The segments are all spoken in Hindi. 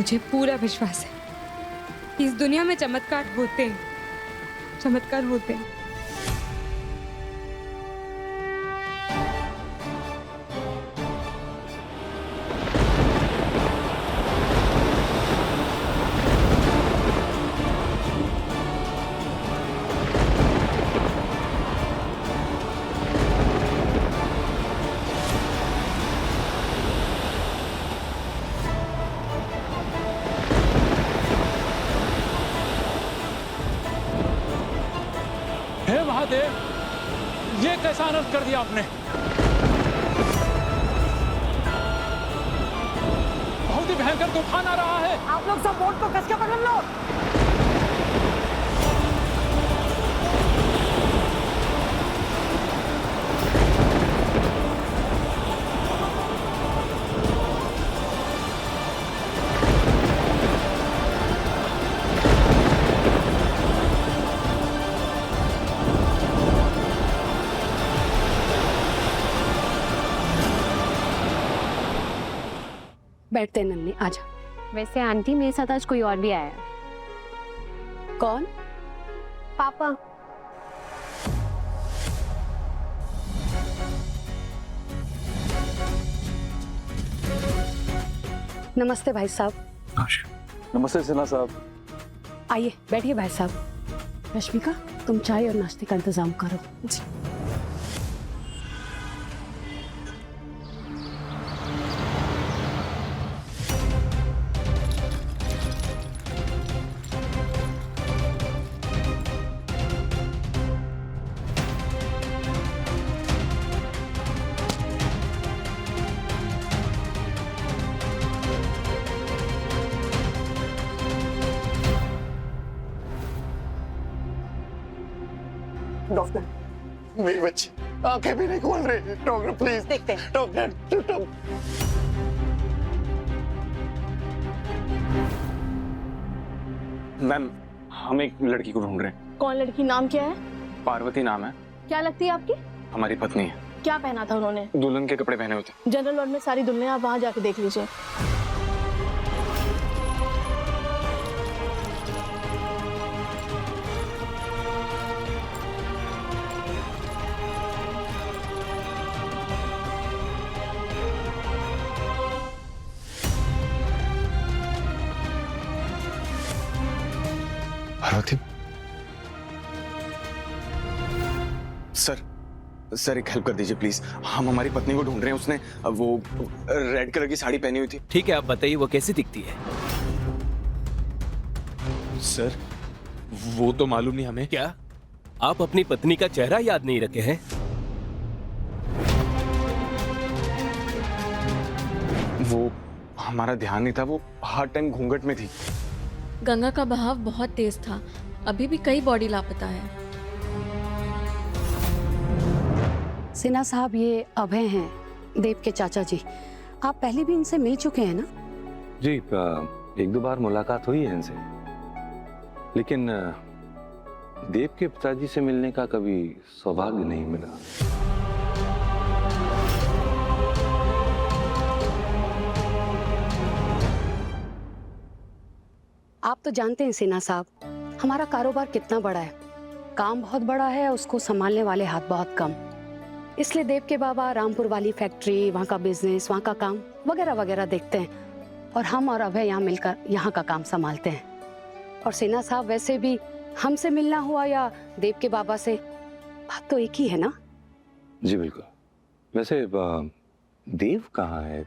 मुझे पूरा विश्वास है कि इस दुनिया में चमत्कार होते हैं, चमत्कार होते हैं। हे महादेव, ये कैसा अनर्थ कर दिया आपने? बहुत ही भयंकर तूफान आ रहा है। आप लोग सब बोट को कस के पकड़ लो। बैठते नन्ही, आजा। वैसे आंटी मेरे साथ आज कोई और भी आया है। कौन? पापा। नमस्ते भाई साहब। नमस्ते सिन्हा साहब। आइए बैठिए भाई साहब। रश्मिका, तुम चाय और नाश्ते का इंतजाम करो। जी। डॉक्टर, मेरी बच्ची आंखें भी नहीं खोल रही। डॉक्टर प्लीज देखते हैं। डॉक्टर। मैम, हम एक लड़की को ढूंढ रहे हैं। कौन लड़की? नाम क्या है? पार्वती नाम है। क्या लगती है आपकी? हमारी पत्नी है। क्या पहना था उन्होंने? दुल्हन के कपड़े पहने हुए थे। जनरल वार्ड में सारी दुल्हनें, आप वहाँ जाके देख लीजिए। पार्वती सर एक हेल्प कर दीजिए प्लीज। हम हमारी पत्नी को ढूंढ रहे हैं। उसने वो रेड कलर की साड़ी पहनी हुई थी। ठीक है, आप बताइए वो कैसी दिखती है? सर, वो तो मालूम नहीं हमें। क्या आप अपनी पत्नी का चेहरा याद नहीं रखे हैं? वो हमारा ध्यान नहीं था। वो हर टाइम घूंघट में थी। गंगा का बहाव बहुत तेज था। अभी भी कई बॉडी लापता है। सिन्हा साहब, ये अभय हैं, देव के चाचा जी। आप पहले भी इनसे मिल चुके हैं ना? जी, एक दो बार मुलाकात हुई है इनसे, लेकिन देव के पिताजी से मिलने का कभी सौभाग्य नहीं मिला। आप तो जानते हैं सिन्हा साहब, हमारा कारोबार कितना बड़ा है। काम बहुत बड़ा है, उसको संभालने वाले हाथ बहुत कम। इसलिए देव के बाबा रामपुर वाली फैक्ट्री, वहाँ का बिजनेस, वहाँ का काम वगैरह वगैरह देखते हैं, और हम और अभय यहाँ मिलकर यहाँ का काम संभालते हैं। और सिन्हा साहब, वैसे भी हमसे मिलना हुआ या देव के बाबा से, बात तो एक ही है ना? जी बिल्कुल। वैसे देव कहाँ है?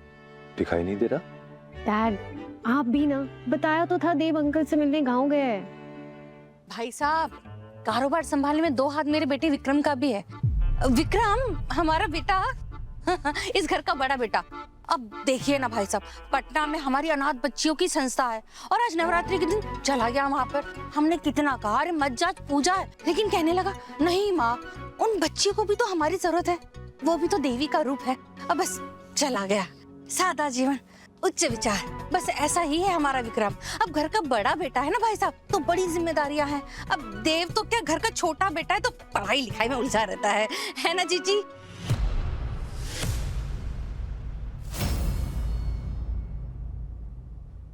दिखाई नहीं दे रहा। डैड, आप भी ना, बताया तो था देव अंकल से मिलने गाँव गए हैं। भाई साहब, कारोबार संभालने में दो हाथ मेरे बेटे विक्रम का भी है। विक्रम हमारा बेटा, इस घर का बड़ा बेटा। अब देखिए ना भाई साहब, पटना में हमारी अनाथ बच्चियों की संस्था है और आज नवरात्रि के दिन चला गया वहाँ पर। हमने कितना कहा, अरे मत जा, पूजा है, लेकिन कहने लगा नहीं माँ, उन बच्चियों को भी तो हमारी जरूरत है, वो भी तो देवी का रूप है। अब बस चला गया। सादा जीवन, उच्च विचार, बस ऐसा ही है हमारा विक्रम। अब घर का बड़ा बेटा है ना भाई साहब, तो बड़ी जिम्मेदारियां हैं। अब देव तो क्या घर का छोटा बेटा है, तो पढ़ाई लिखाई में उलझा रहता है ना जीजी?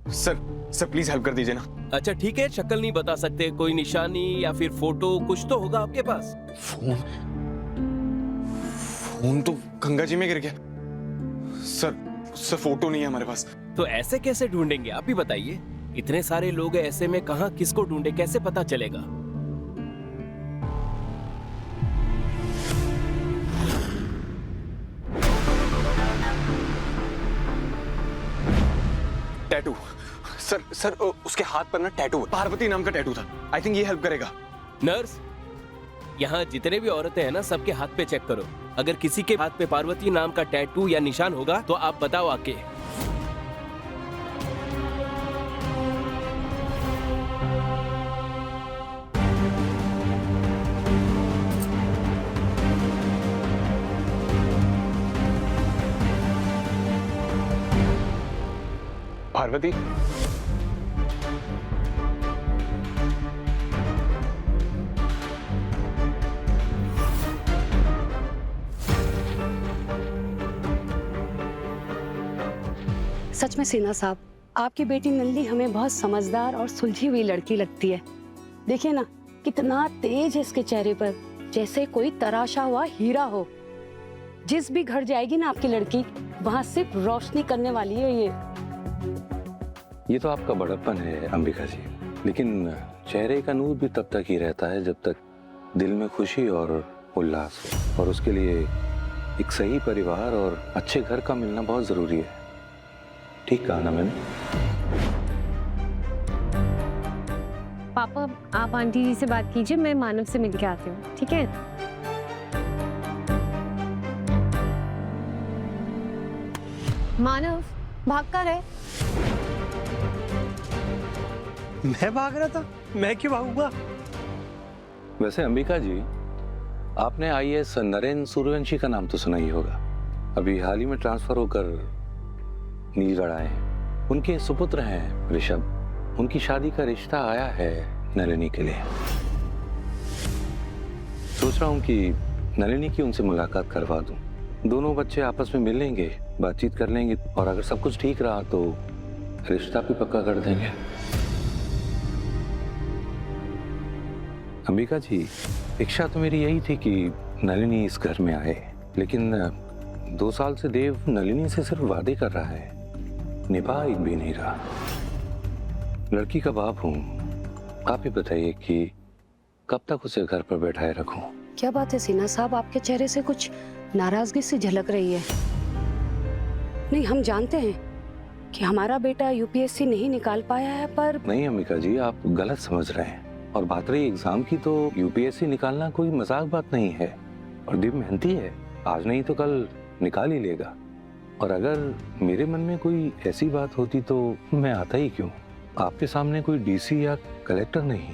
सर प्लीज हेल्प कर दीजिए ना। अच्छा ठीक है, शक्ल नहीं बता सकते, कोई निशानी या फिर फोटो कुछ तो होगा आपके पास? फोन तो गंगा जी में गिर गया। सर फोटो नहीं है हमारे पास। तो ऐसे कैसे ढूंढेंगे आप ही बताइए? इतने सारे लोग हैं, ऐसे में कहाँ किसको ढूंढे, कैसे पता चलेगा? टैटू। सर उसके हाथ पर ना टैटू है, पार्वती नाम का टैटू था। आई थिंक ये हेल्प करेगा। नर्स, यहाँ जितने भी औरतें हैं ना, सबके हाथ पे चेक करो। अगर किसी के हाथ पे पार्वती नाम का टैटू या निशान होगा तो आप बताओ आके। पार्वती, सच में सिन्हा साहब, आपकी बेटी नलिनी हमें बहुत समझदार और सुलझी हुई लड़की लगती है। देखिए ना, कितना तेज है इसके चेहरे पर, जैसे कोई तराशा हुआ हीरा हो। जिस भी घर जाएगी ना आपकी लड़की, वहां सिर्फ रोशनी करने वाली है ये तो आपका बड़प्पन है अंबिका जी, लेकिन चेहरे का नूर भी तब तक ही रहता है जब तक दिल में खुशी और उल्लास हो। और उसके लिए एक सही परिवार और अच्छे घर का मिलना बहुत जरूरी है। ठीक कहा ना मैंने? पापा, आप आंटी जी से बात कीजिए, मैं मानव से मिल के आती हूँ, ठीक है? मानव, भाग कर है? मैं भाग रहा था? मैं क्यों भागूंगा? वैसे अंबिका जी, आपने IAS नरेंद्र सूर्यवंशी का नाम तो सुना ही होगा। अभी हाल ही में ट्रांसफर होकर नीलगढ़ आए हैं। उनके सुपुत्र हैं ऋषभ। उनकी शादी का रिश्ता आया है नलिनी के लिए। सोच रहा हूँ कि नलिनी की उनसे मुलाकात करवा दूं। दोनों बच्चे आपस में मिल लेंगे, बातचीत कर लेंगे, और अगर सब कुछ ठीक रहा तो रिश्ता भी पक्का कर देंगे। अंबिका जी, इच्छा तो मेरी यही थी कि नलिनी इस घर में आए, लेकिन 2 साल से देव नलिनी से सिर्फ वादे कर रहा है, निभा एक भी नहीं रहा। लड़की का बाप हूँ, आप ही बताइए कि कब तक उसे घर पर बैठाए रखूं? क्या बात है सिन्हा साहब, आपके चेहरे से कुछ नाराजगी सी झलक रही है। नहीं, हम जानते हैं कि हमारा बेटा UPSC नहीं निकाल पाया है, पर नहीं अंबिका जी, आप गलत समझ रहे हैं। और बात रही एग्जाम की, तो UPSC निकालना कोई मजाक बात नहीं है। और देव मेहनती है, आज नहीं तो कल निकाल ही लेगा। और अगर मेरे मन में कोई ऐसी बात होती तो मैं आता ही क्यों? आपके सामने कोई DC या कलेक्टर नहीं,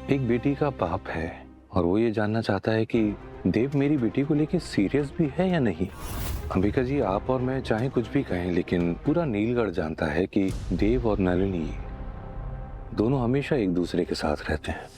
एक बेटी का बाप है, और वो ये जानना चाहता है कि देव मेरी बेटी को लेके सीरियस भी है या नहीं। अंबिका जी, आप और मैं चाहे कुछ भी कहें, लेकिन पूरा नीलगढ़ जानता है कि देव और नलिनी दोनों हमेशा एक दूसरे के साथ रहते हैं।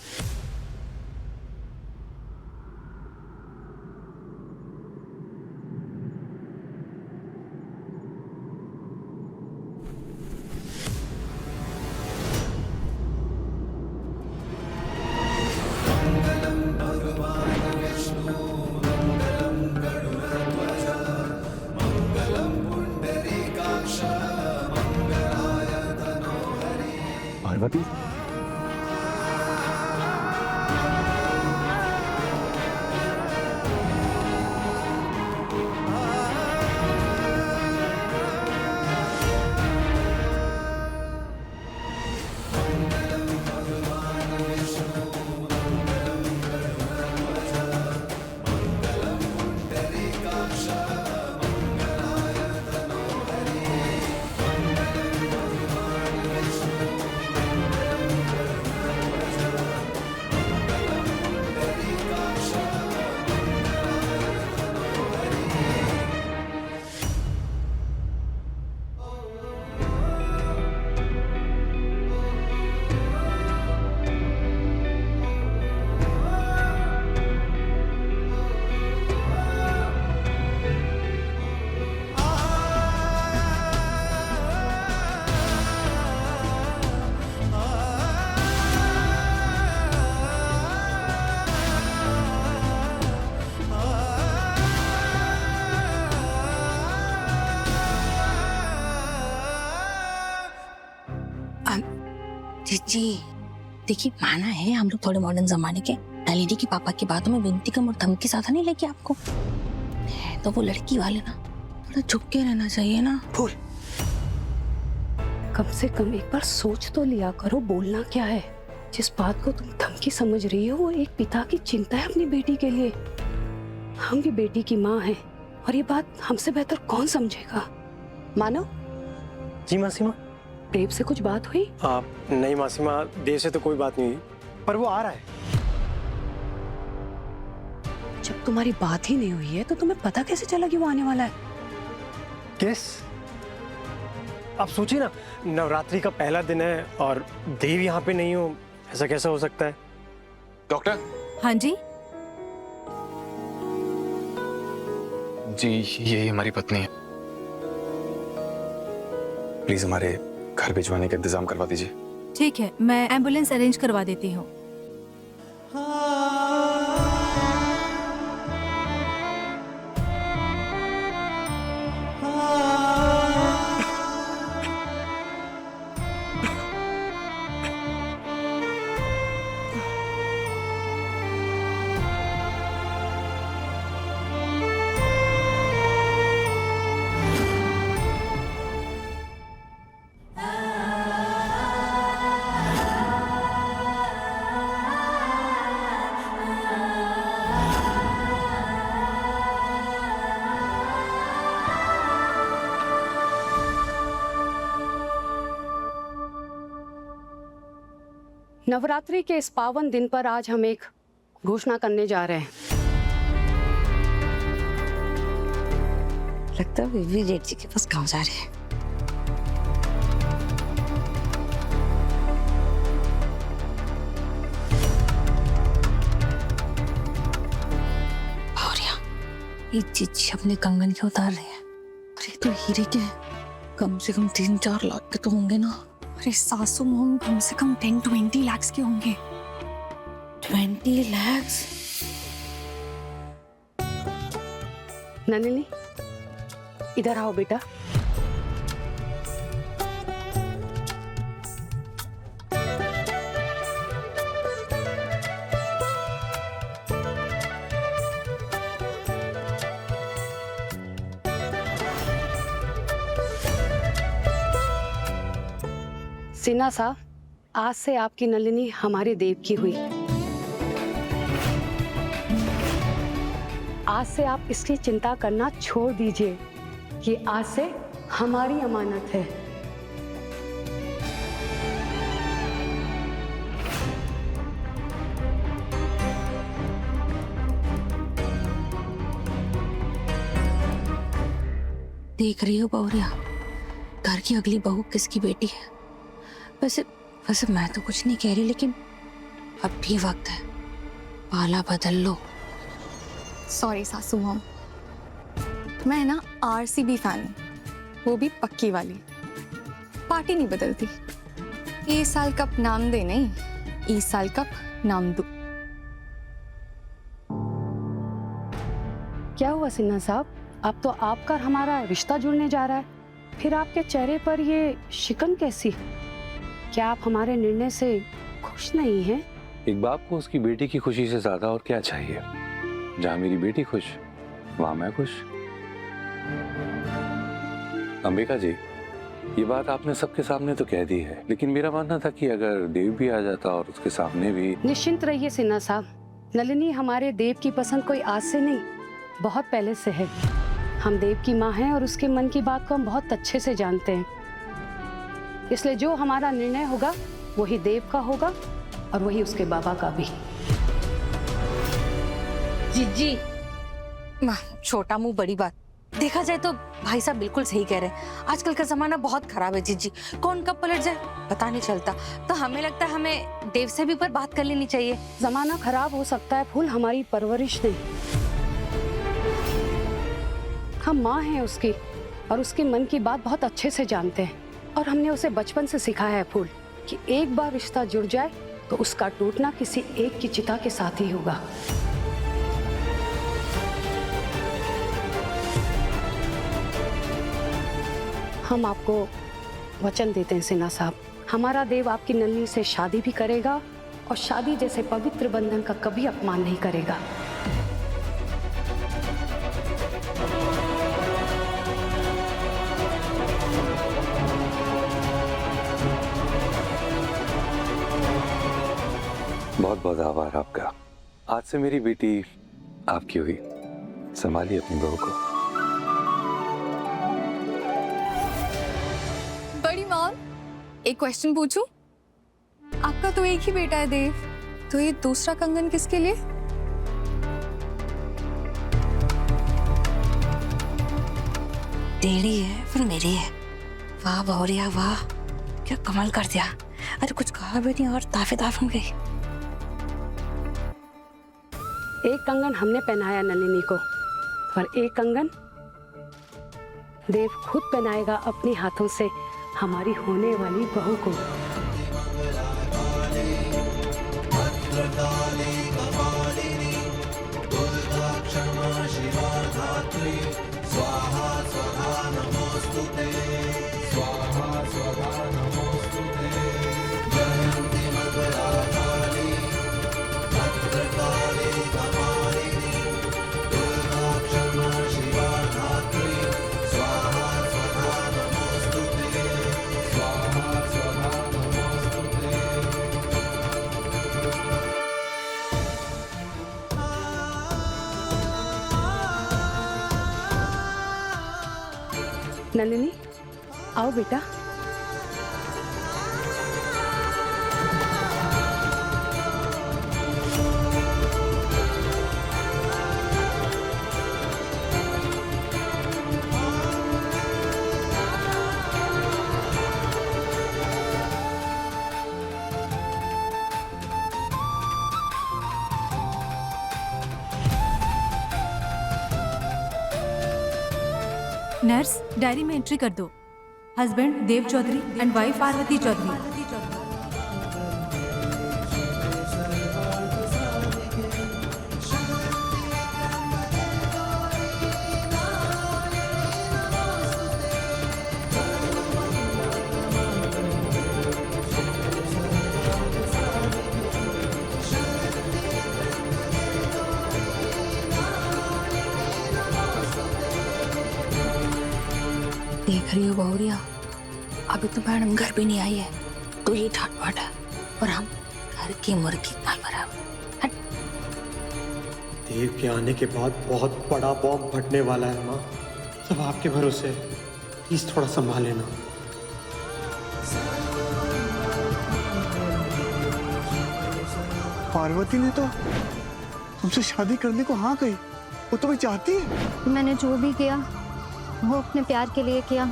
पार्वती, जीजी देखिए, माना है हम लोग थोड़े मॉडर्न जमाने के, एलईडी की पापा की बातों में विनती कम और धमकी ज्यादा नहीं लेके आपको है, तो वो लड़की वाले ना थोड़ा झुक के रहना चाहिए ना। फूल, कम से कम एक बार सोच तो लिया करो, बोलना क्या है। जिस बात को तुम धमकी समझ रही हो वो एक पिता की चिंता है अपनी बेटी के लिए। हम भी बेटी की माँ हैं और ये बात हमसे बेहतर कौन समझेगा। मानो जी मासीमा। देव से कुछ बात हुई? नहीं मासीमा, देव से तो कोई बात नहीं हुई, पर वो आ रहा है। जब तुम्हारी बात ही नहीं हुई है तो तुम्हें पता कैसे चला कि वो आने वाला है? किस? आप सोचिए ना, नवरात्रि का पहला दिन है और देव यहाँ पे नहीं हो, ऐसा कैसा हो सकता है? डॉक्टर हाँ जी, जी, ये हमारी पत्नी है। प्लीज हमारे घर भिजवाने का इंतजाम करवा दीजिए। ठीक है, मैं एम्बुलेंस अरेंज करवा देती हूँ। नवरात्रि के इस पावन दिन पर आज हम एक घोषणा करने जा रहे हैं। लगता है विवी जेठ जी के पास गाँव जा रहे हैं। ये चीज अपने कंगन के उतार रहे हैं। अरे तो हीरे के कम से कम 3-4 लाख के तो होंगे ना। अरे सासू मोम कम से कम 10-20 लाख के होंगे। 20 लाख? नलिनी, इधर आओ बेटा। सिन्हा साहब, आज से आपकी नलिनी हमारे देव की हुई। आज से आप इसकी चिंता करना छोड़ दीजिए। ये आज से हमारी अमानत है। देख रही हो बहुरिया, घर की अगली बहू किसकी बेटी है। वैसे मैं तो कुछ नहीं कह रही, लेकिन अब भी वक्त है, पाला बदल लो। सॉरी सासू मॉम, मैं ना आरसीबी फैन हूँ, वो भी पक्की वाली। पार्टी नहीं बदलती। इस साल कप नाम दे नहीं, इस साल कप नाम दो। क्या हुआ सिन्हा साहब? अब तो आपका और हमारा रिश्ता जुड़ने जा रहा है, फिर आपके चेहरे पर ये शिकन कैसी? क्या आप हमारे निर्णय से खुश नहीं हैं? एक बाप को उसकी बेटी की खुशी से ज्यादा और क्या चाहिए? जहाँ मेरी बेटी खुश, वहाँ मैं खुश। अंबिका जी, ये बात आपने सबके सामने तो कह दी है, लेकिन मेरा मानना था कि अगर देव भी आ जाता और उसके सामने भी। निश्चिंत रहिए सिन्हा साहब, नलिनी हमारे देव की पसंद कोई आज से नहीं, बहुत पहले से है। हम देव की माँ हैं और उसके मन की बात को हम बहुत अच्छे से जानते हैं। इसलिए जो हमारा निर्णय होगा वही देव का होगा और वही उसके बाबा का भी। जीजी, छोटा मुंह बड़ी बात। देखा जाए तो भाई साहब बिल्कुल सही कह रहे हैं। आजकल का जमाना बहुत खराब है जीजी, कौन कब पलट जाए पता नहीं चलता। तो हमें लगता है हमें देव से भी पर बात कर लेनी चाहिए। जमाना खराब हो सकता है फूल, हमारी परवरिश नहीं। हम माँ हैं उसकी और उसके मन की बात बहुत अच्छे से जानते हैं, और हमने उसे बचपन से सिखाया है फूल कि एक बार रिश्ता जुड़ जाए तो उसका टूटना किसी एक की चिता के साथ ही होगा। हम आपको वचन देते हैं सिन्हा साहब, हमारा देव आपकी नलिनी से शादी भी करेगा और शादी जैसे पवित्र बंधन का कभी अपमान नहीं करेगा। बहुत बहुत आभार आपका। आज से मेरी बेटी आपकी हुई। संभालिए अपनी बहू को। बड़ी मॉम, एक क्वेश्चन पूछूं? आपका तो एक ही बेटा है देव, तो ये दूसरा कंगन किसके लिए? तेरी है फिर मेरी है। वाह बहुरिया वाह, क्या कमाल कर दिया। अरे कुछ कहा भी नहीं और ताफे ताफ हो गई। एक कंगन हमने पहनाया नलिनी को और एक कंगन देव खुद पहनाएगा अपने हाथों से हमारी होने वाली बहू को। नलिनी आओ बेटा। नर्स, डायरी में एंट्री कर दो। Husband Dev Chaudhary and wife Parvati Chaudhary. देख रही हो बहुरिया, अभी तो मैडम घर भी नहीं आई है, तो ये ठाट है और हम घर की मुर्गी ना बराबर। देव के आने के बाद बहुत बड़ा बॉम्ब फटने वाला है माँ। सब आपके भरोसे, प्लीज थोड़ा संभाल लेना। पार्वती ने तो हमसे शादी करने को हाँ कही। वो तुम्हें चाहती है? मैंने जो भी किया वो अपने प्यार के लिए किया।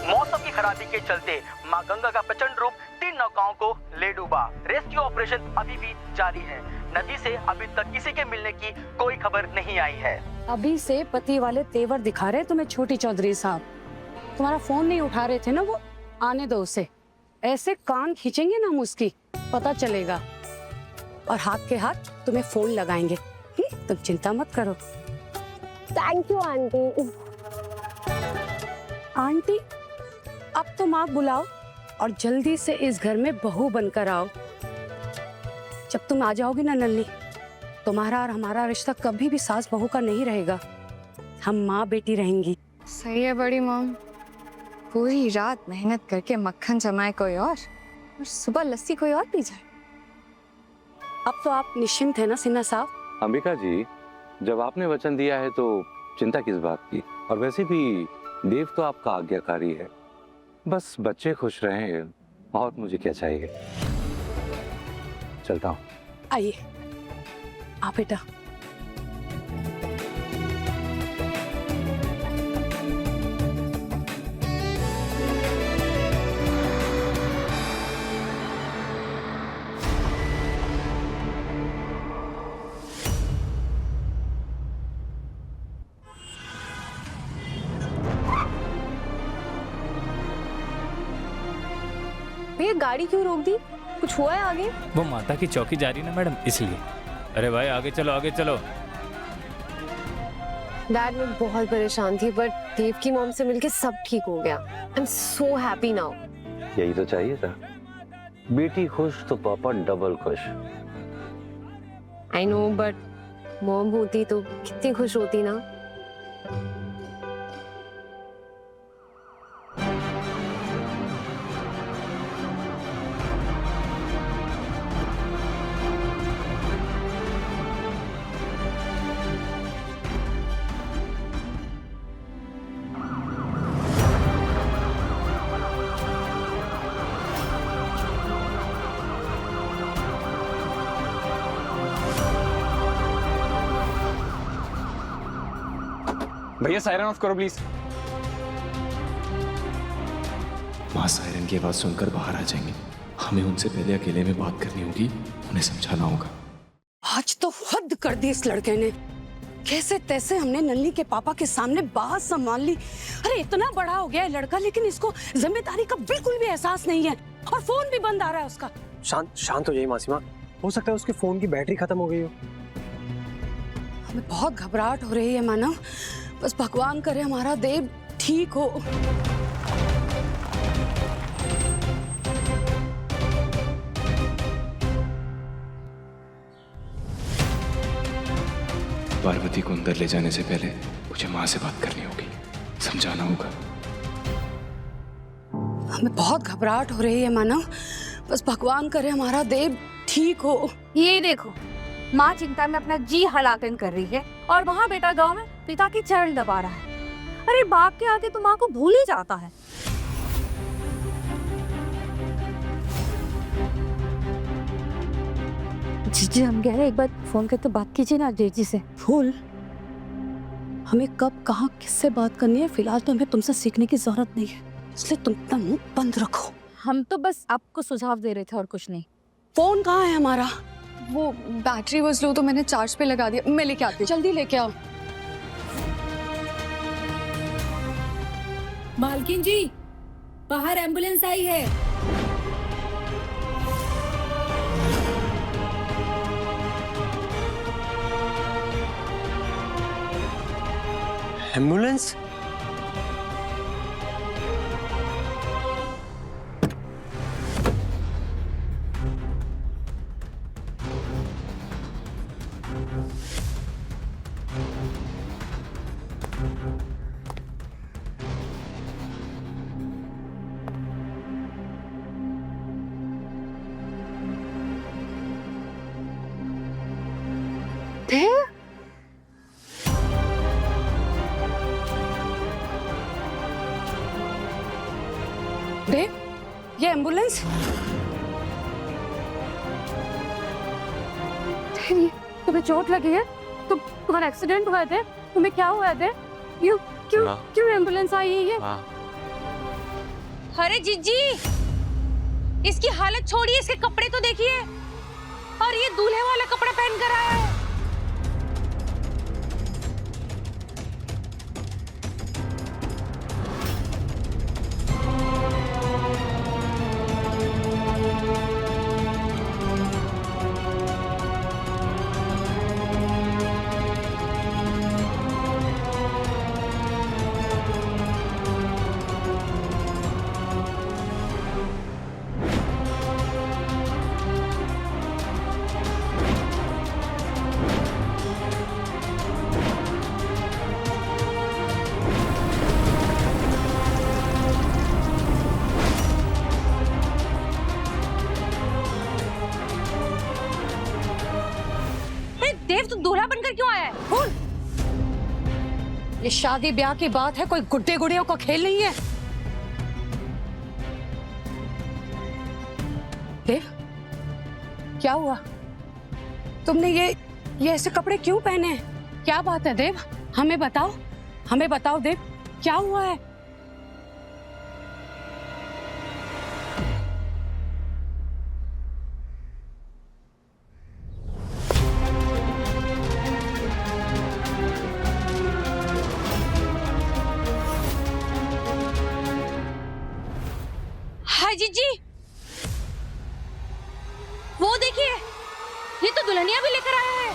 मौसम की खराबी के चलते मां गंगा का प्रचंड रूप 3 नौकाओं को ले डूबा। रेस्क्यू ऑपरेशन अभी भी जारी है। नदी से अभी तक किसी के मिलने की कोई खबर नहीं आई है। अभी से पति वाले तेवर दिखा रहे तुम्हें छोटी चौधरी साहब। तुम्हारा फोन नहीं उठा रहे थे ना वो, आने दो उसे। ऐसे कान खींचेंगे ना हम उसकी, पता चलेगा। और हाथ के हाथ तुम्हें फोन लगाएंगे। तुम चिंता मत करो। Thank you aunty. आंटी, अब तुम आग बुलाओ और जल्दी से इस घर में बहू बनकर आओ। जब तुम आ जाओगी ना नन्नी, तुम्हारा और हमारा रिश्ता कभी भी सास बहू का नहीं रहेगा। हम माँ बेटी रहेंगी। सही है बड़ी मॉम, पूरी रात मेहनत करके मक्खन जमाए कोई और सुबह लस्सी कोई और पी जाए। अब तो आप निश्चिंत है ना सिन्हा साहब? अंबिका जी, जब आपने वचन दिया है तो चिंता किस बात की। और वैसे भी देव तो आपका आज्ञाकारी है। बस बच्चे खुश रहें और मुझे क्या चाहिए। चलता हूँ। आइए, आ बेटा। भैया गाड़ी क्यों रोक दी? कुछ हुआ है आगे? वो माता की चौकी जा रही ना मैडम, इसलिए। अरे भाई आगे चलो आगे चलो। डैड मैं बहुत परेशान थी, बट देव की मॉम से मिलके सब ठीक हो गया। I am so happy now. यही तो चाहिए था। बेटी खुश तो पापा डबल खुश। आई नो, बट मॉम होती तो कितनी खुश होती ना। भैया सायरन ऑफ करो प्लीज। माँ सायरन की आवाज सुनकर बाहर आ जाएंगे। हमें उनसे पहले अकेले में बात करनी होगी, उन्हें समझाना होगा। आज तो हद कर दी इस लड़के ने। कैसे तैसे हमने नन्ही के पापा के सामने बात संभाल ली। अरे इतना बड़ा हो गया है लड़का, लेकिन इसको जिम्मेदारी का बिल्कुल भी एहसास नहीं है और फोन भी बंद आ रहा है उसका। शांत हो जाइए मासीमा, हो सकता है उसके फोन की बैटरी खत्म हो गई हो। हमें बहुत घबराहट हो रही है मानव, बस भगवान करे हमारा देव ठीक हो। पार्वती को अंदर ले जाने से पहले मुझे माँ से बात करनी होगी, समझाना होगा। हमें बहुत घबराहट हो रही है मानव, बस भगवान करे हमारा देव ठीक हो। ये देखो, माँ चिंता में अपना जी हलाकन कर रही है और वहाँ बेटा गांव में पिता की चरण दबा रहा है। अरे बाप के आगे तो माँ को भूल ही जाता है। जीजी हम कह रहे एक बार फोन करके तो बात कीजिए ना जेठ जी से। फूल, हमें कब कहाँ किससे बात करनी है फिलहाल तो हमें तुमसे सीखने की जरूरत नहीं है, इसलिए तुम अपना मुंह बंद रखो। हम तो बस आपको सुझाव दे रहे थे और कुछ नहीं। फोन कहाँ है हमारा? वो बैटरी वॉज लो तो मैंने चार्ज पे लगा दिया। मैं लेके आती हूँ। जल्दी लेके आओ। मालकिन जी, बाहर एम्बुलेंस आई है। एम्बुलेंस? देव, ये एम्बुलेंस? तुम्हें चोट लगी है? तुम्हारा एक्सीडेंट हुआ है? तुम्हें क्या हुआ है? क्यों एम्बुलेंस आई है ये? अरे जीजी, इसकी हालत छोड़िए, इसके कपड़े तो देखिए, और ये दूल्हे वाला कपड़ा पहन कर आया है। देव तू दूल्हा बनकर क्यों आया है? बोल। ये शादी ब्याह की बात है, कोई गुड्डे गुड़ियों का खेल नहीं है। देव, क्या हुआ? तुमने ये ऐसे कपड़े क्यों पहने हैं? क्या बात है देव? हमें बताओ देव, क्या हुआ है? हाय जीजी, वो देखिए, ये तो दुल्हनिया भी लेकर आया है।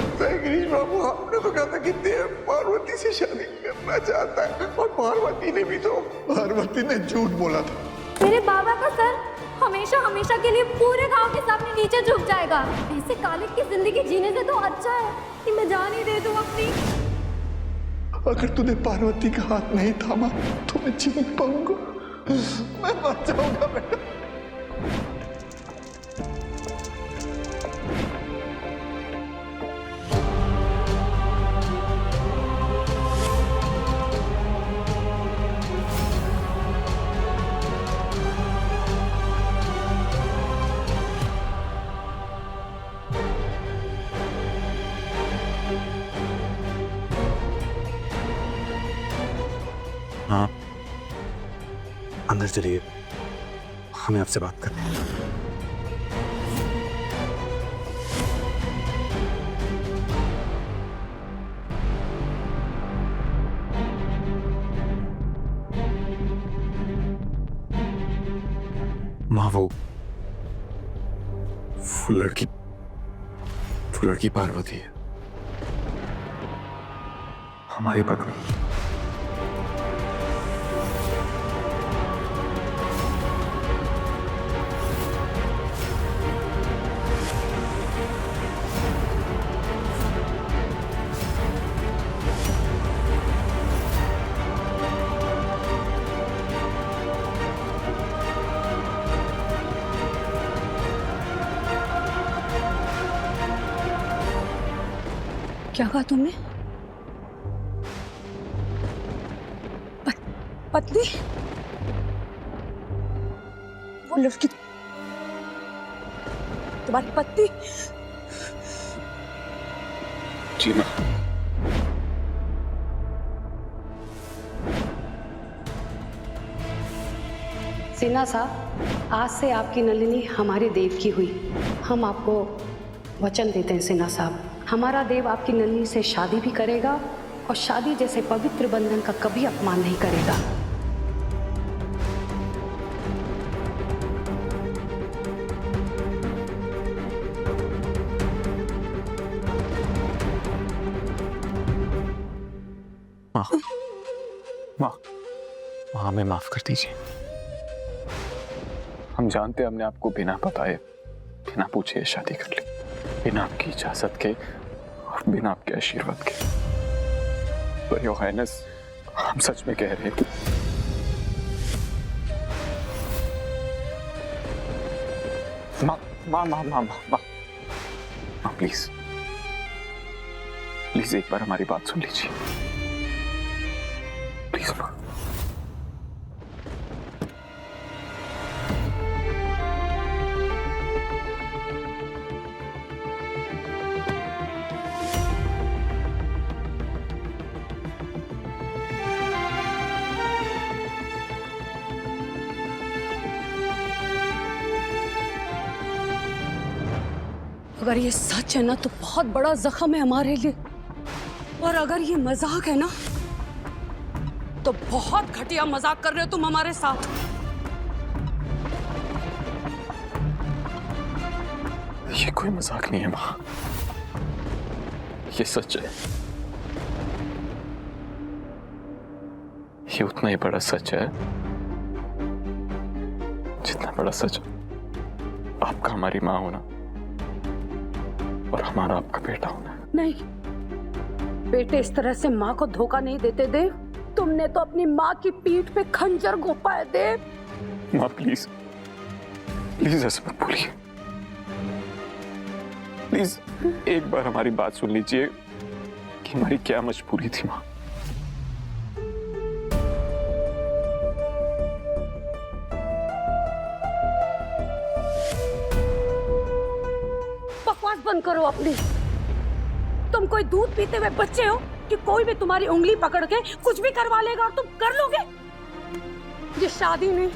लगता है गिरीश बाबू, आपने तो कहा था कि देव पार्वती से शादी करना चाहता है और पार्वती ने भी तो, पार्वती ने झूठ बोला था। मेरे बाबा का सर हमेशा हमेशा के लिए पूरे गांव के सामने नीचे झुक जाएगा। ऐसे काले की जिंदगी जीने से तो अच्छा है कि मैं जान ही दे दूं अपनी। अगर तूने पार्वती का हाथ नहीं थामा तो मैं जी नहीं पाऊंगा, मैं मर जाऊंगा बेटा। हाँ, अंदर चलिए, हमें आपसे बात करनी है। माँ वो लड़की पार्वती है, हमारी पत्नी। क्या कहा तुमने? पत्नी? वो लड़की तुम्हारी पत्नी? जी माँ। सिन्हा साहब, आज से आपकी नलिनी हमारे देव की हुई। हम आपको वचन देते हैं सिन्हा साहब, हमारा देव आपकी नलिनी से शादी भी करेगा और शादी जैसे पवित्र बंधन का कभी अपमान नहीं करेगा। माँ, माँ, माँ हमें माफ कर दीजिए। हम जानते हमने आपको बिना बताए, बिना पूछे शादी कर ली, बिना आपकी इजाजत के और बिना आपके आशीर्वाद के। पर योर हाइनेस, हम सच में कह रहे हैं। माँ माँ माँ माँ माँ माँ माँ प्लीज प्लीज एक बार हमारी बात सुन लीजिए, प्लीज माँ। अगर ये सच है ना तो बहुत बड़ा जख्म है हमारे लिए, और अगर ये मजाक है ना तो बहुत घटिया मजाक कर रहे हो तुम हमारे साथ। ये कोई मजाक नहीं है माँ, ये सच है। ये उतना ही बड़ा सच है जितना बड़ा सच आपका हमारी माँ होना और हमारा आपका बेटा होना। नहीं, बेटे इस तरह से माँ को धोखा नहीं देते देव। तुमने तो अपनी माँ की पीठ पे खंजर घोंपा है देव। माँ प्लीज प्लीज ऐसा मत बोलिए, प्लीज एक बार हमारी बात सुन लीजिए कि हमारी क्या मजबूरी थी माँ। बकवास बंद करो अपनी। तुम कोई दूध पीते हुए बच्चे हो कि कोई भी तुम्हारी उंगली पकड़ के कुछ भी करवा लेगा और तुम कर लोगे? ये शादी नहीं,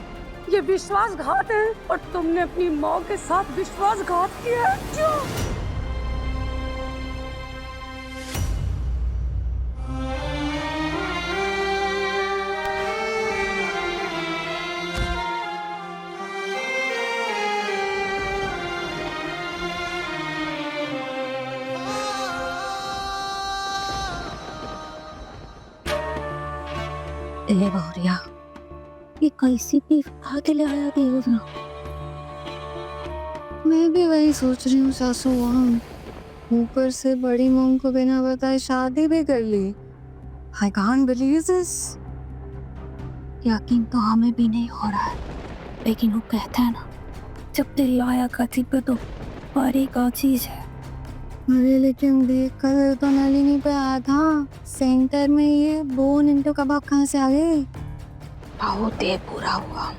ये विश्वासघात है, और तुमने अपनी माँ के साथ विश्वासघात किया है। क्यों? ए बहुरिया, ये कैसी भी आगे ले आया देवरा। मैं भी वही सोच रही हूँ सासू माँ। ऊपर से बड़ी मॉम को बिना बताए शादी भी कर ली। I can't believe this. यकीन तो हमें भी नहीं हो रहा है, लेकिन वो कहता है ना, जब दिल आया कथी पे तो परी का चीज है। अरे लेकिन देख कर तो नलिनी पे आया था सेंटर में, ये बोन इनटू कबाब कहाँ से आ गए? बहुत देर पूरा हुआ।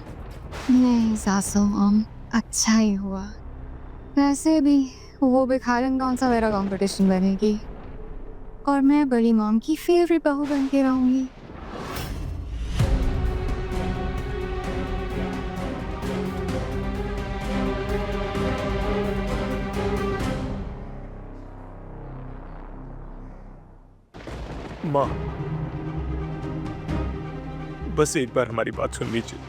नहीं सासू माँ, अच्छा ही हुआ। वैसे भी वो भिखारन कौन सा मेरा कंपटीशन बनेगी, और मैं बड़ी मॉम की फेवरेट बहू बन के रहूंगी। माँ, बस एक बार हमारी बात सुन लीजिए।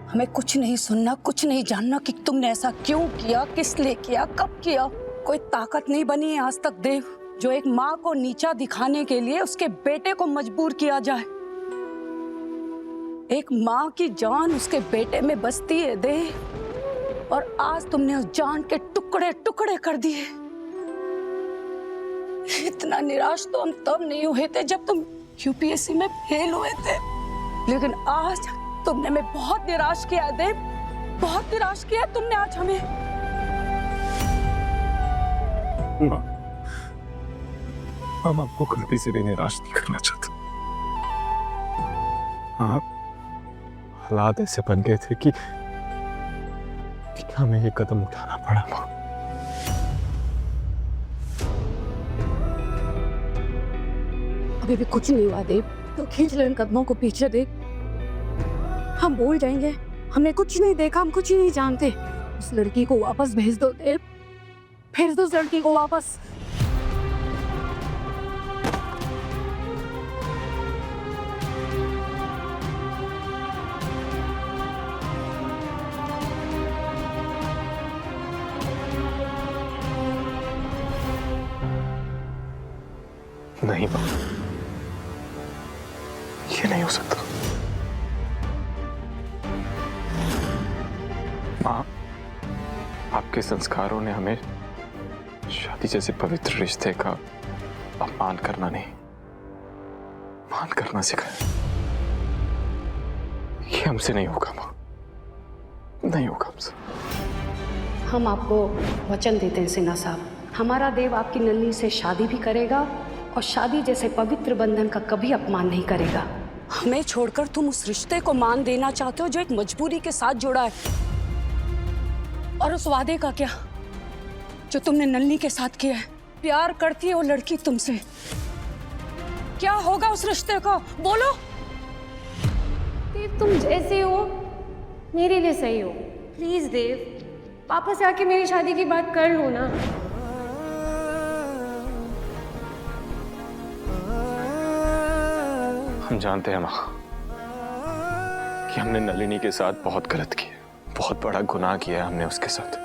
हमें कुछ नहीं सुनना, कुछ नहीं जानना कि तुमने ऐसा क्यों किया, किस लिए किया, कब किया। कोई ताकत नहीं बनी है आज तक देव, जो एक माँ को नीचा दिखाने के लिए उसके बेटे को मजबूर किया जाए। एक माँ की जान उसके बेटे में बसती है देव, और आज तुमने उस जान के टुकड़े टुकड़े कर दिए। इतना निराश तो हम तब नहीं हुए थे जब तुम यूपीएससी में फेल हुए थे, लेकिन आज तुमने हमें बहुत निराश किया देव, बहुत निराश किया तुमने आज हमें। हम आपको गलती से भी निराश नहीं करना चाहते। आप हालात ऐसे बन गए थे कि हमें ये कदम उठाना पड़ा। माँ, अभी भी कुछ नहीं हुआ देव, तो खींच ले इन कदमों को पीछे देव। हम भूल जाएंगे, हमने कुछ नहीं देखा, हम कुछ ही नहीं जानते। उस लड़की को वापस भेज दो देव, भेज दो उस लड़की को वापस। नहीं माँ, ये नहीं हो सकता। माँ, आपके संस्कारों ने हमें शादी जैसे पवित्र रिश्ते का अपमान करना नहीं, मान करना सिखाया। ये हमसे नहीं होगा माँ, नहीं होगा हमसे। हम आपको वचन देते हैं सिन्हा साहब, हमारा देव आपकी नन्ही से शादी भी करेगा और शादी जैसे पवित्र बंधन का कभी अपमान नहीं करेगा। हमें छोड़कर तुम उस रिश्ते को मान देना चाहते हो जो एक मजबूरी के साथ जुड़ा है, और उस वादे का क्या जो तुमने नन्ही के साथ किया है। प्यार करती है वो लड़की तुमसे, क्या होगा उस रिश्ते को, बोलो। देव, तुम जैसे हो मेरे लिए सही हो। प्लीज देव, पापा से आके मेरी शादी की बात कर लो ना। हम जानते हैं माँ कि हमने नलिनी के साथ बहुत गलत किया, बहुत बड़ा गुनाह किया है हमने उसके साथ।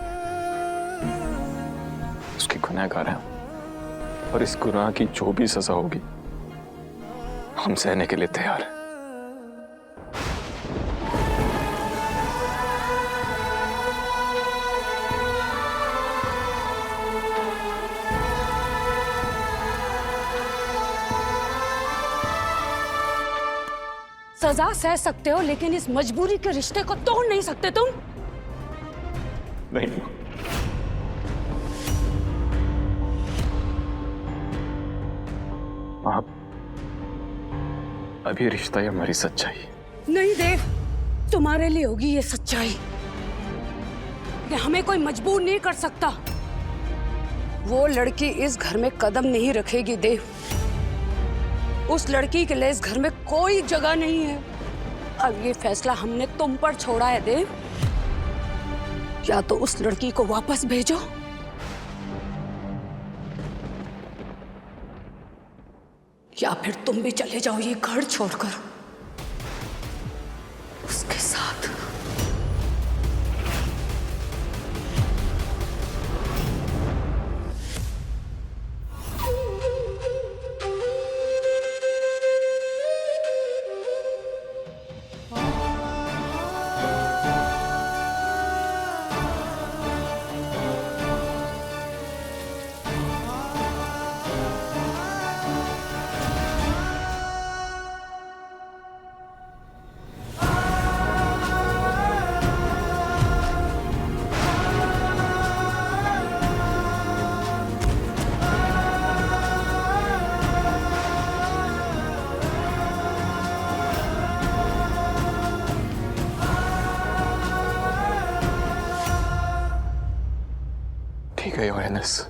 उसकी गुनहगार हैं हम, और इस गुनाह की जो भी सजा होगी हम सहने के लिए तैयार हैं। सजा सह सकते हो, लेकिन इस मजबूरी के रिश्ते को तोड़ नहीं सकते तुम। नहीं, आप अभी रिश्ता ही हमारी सच्चाई। नहीं देव, तुम्हारे लिए होगी ये सच्चाई। ये हमें कोई मजबूर नहीं कर सकता। वो लड़की इस घर में कदम नहीं रखेगी देव। उस लड़की के लिए इस घर में कोई जगह नहीं है। अब ये फैसला हमने तुम पर छोड़ा है देव। या तो उस लड़की को वापस भेजो, या फिर तुम भी चले जाओ ये घर छोड़कर उसके साथ। है योर हाइनेस।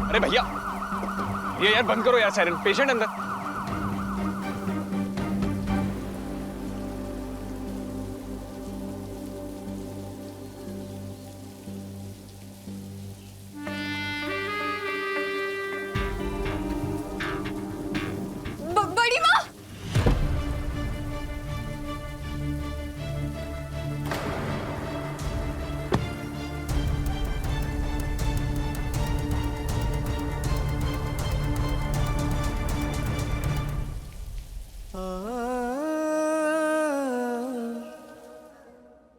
अरे भैया, ये यार बंद करो यार सायरन, पेशेंट अंदर।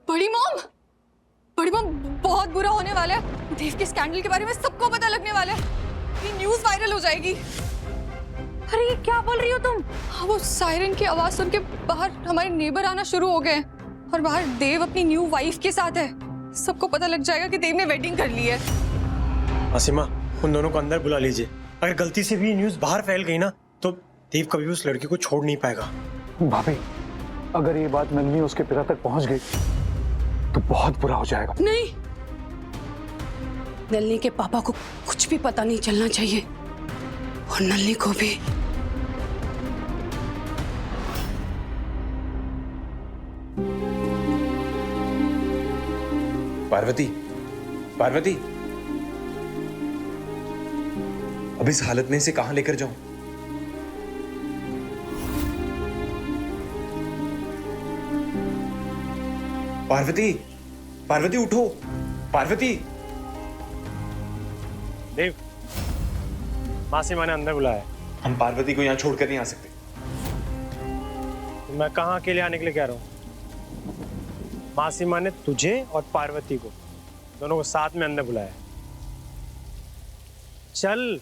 बड़ी माँ, बड़ी मॉम बहुत बुरा होने वाला है। देव के स्कैंडल के बारे में सबको पता लगने वाला है। ये न्यूज़ वायरल हो जाएगी। अरे ये क्या बोल रही हो तुम? हाँ, वो सायरन की आवाज सुन के बाहर हमारे नेबर आना शुरू हो गए और बाहर देव अपनी न्यू वाइफ के साथ है। सबको पता लग जाएगा कि देव ने वेडिंग कर ली है। आसिमा, उन दोनों को अंदर बुला लीजिए। अगर गलती से भी न्यूज़ बाहर फैल गई ना तो देव कभी उस लड़की को छोड़ नहीं पाएगा। भाभी, अगर ये बात नन्ही उसके पिता तक पहुंच गई तो बहुत बुरा हो जाएगा। नहीं, नलिनी के पापा को कुछ भी पता नहीं चलना चाहिए और नलिनी को भी। पार्वती, पार्वती, अब इस हालत में इसे कहां लेकर जाऊं? पार्वती, पार्वती उठो, पार्वती। देव, मासीमा ने अंदर बुलाया है। हम पार्वती को यहाँ छोड़कर नहीं आ सकते। मैं कहाँ अकेले आने के लिए कह रहा हूँ? मासीमा ने तुझे और पार्वती को दोनों को साथ में अंदर बुलाया है। चल।